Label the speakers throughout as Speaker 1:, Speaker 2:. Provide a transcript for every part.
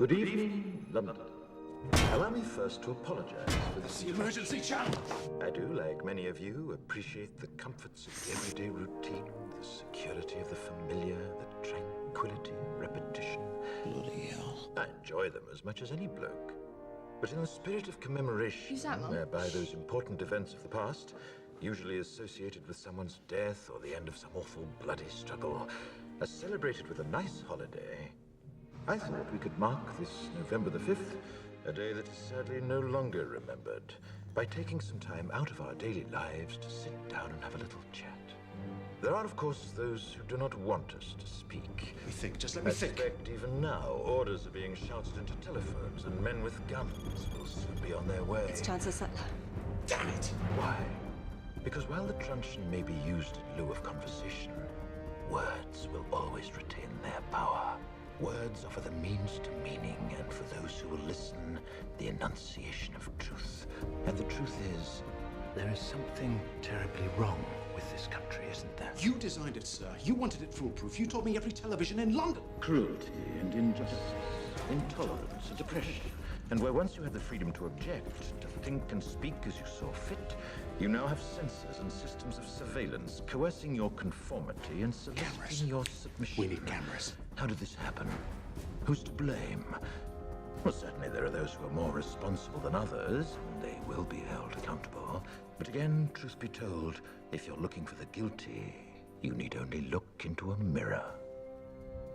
Speaker 1: Good evening, London. Allow me first to apologize for this.
Speaker 2: The emergency channel!
Speaker 1: I do, like many of you, appreciate the comforts of the everyday routine, the security of the familiar, the tranquility of repetition.
Speaker 2: Bloody hell.
Speaker 1: I enjoy them as much as any bloke. But in the spirit of commemoration,
Speaker 3: Who's that, Mum?
Speaker 1: whereby those important events of the past, usually associated with someone's death or the end of some awful bloody struggle, are celebrated with a nice holiday, I thought we could mark this November the 5th, a day that is sadly no longer remembered, by taking some time out of our daily lives to sit down and have a little chat. There are, of course, those who do not want us to speak.
Speaker 2: Let me think, just let me
Speaker 1: I
Speaker 2: think.
Speaker 1: suspect even now, orders are being shouted into telephones, and men with guns will soon be on their way.
Speaker 3: It's Chancellor Sutler.
Speaker 2: Damn it!
Speaker 1: Why? Because while the truncheon may be used in lieu of conversation, words will always retain their power. Words offer the means to meaning, and for those who will listen, the enunciation of truth. And the truth is, there is something terribly wrong with this country, isn't there?
Speaker 2: You designed it, sir. You wanted it foolproof. You told me every television in London.
Speaker 1: Cruelty and injustice, intolerance and oppression. And where once you had the freedom to object, to think and speak as you saw fit, you now have censors and systems of surveillance coercing your conformity and
Speaker 2: Cameras.
Speaker 1: soliciting your submission.
Speaker 2: We need cameras.
Speaker 1: How did this happen? Who's to blame? Well, certainly there are those who are more responsible than others, and they will be held accountable. But again, truth be told, if you're looking for the guilty, you need only look into a mirror.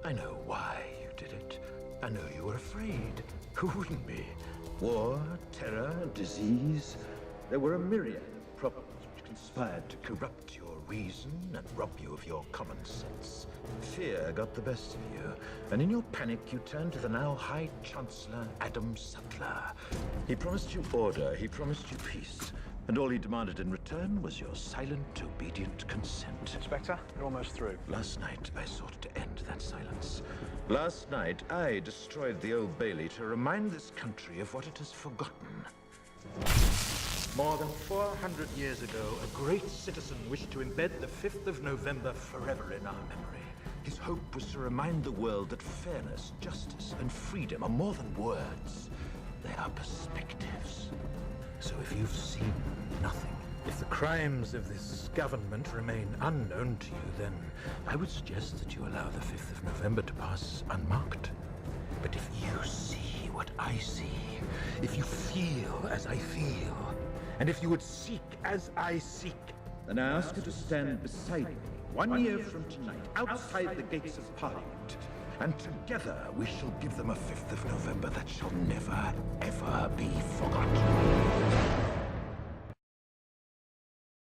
Speaker 1: I know why you did it. I know you were afraid. Who wouldn't be? War, terror, disease. There were a myriad of problems which conspired to corrupt your reason and rob you of your common sense. Fear got the best of you, and in your panic you turned to the now High Chancellor Adam Sutler. He promised you order, he promised you peace, and all he demanded in return was your silent, obedient consent.
Speaker 4: Inspector, you're almost through.
Speaker 1: Last night, I sought to end that silence. Last night, I destroyed the Old Bailey to remind this country of what it has forgotten. More than 400 years ago, a great citizen wished to embed the 5th of November forever in our memory. His hope was to remind the world that fairness, justice, and freedom are more than words. They are perspectives. So if you've seen nothing, if the crimes of this government remain unknown to you, then I would suggest that you allow the 5th of November to pass unmarked. But if you see what I see, if you feel as I feel, and if you would seek as I seek, then I ask you to stand beside me 1 year from tonight, outside the gates of Parliament. And together we shall give them a 5th of November that shall never, ever be forgotten.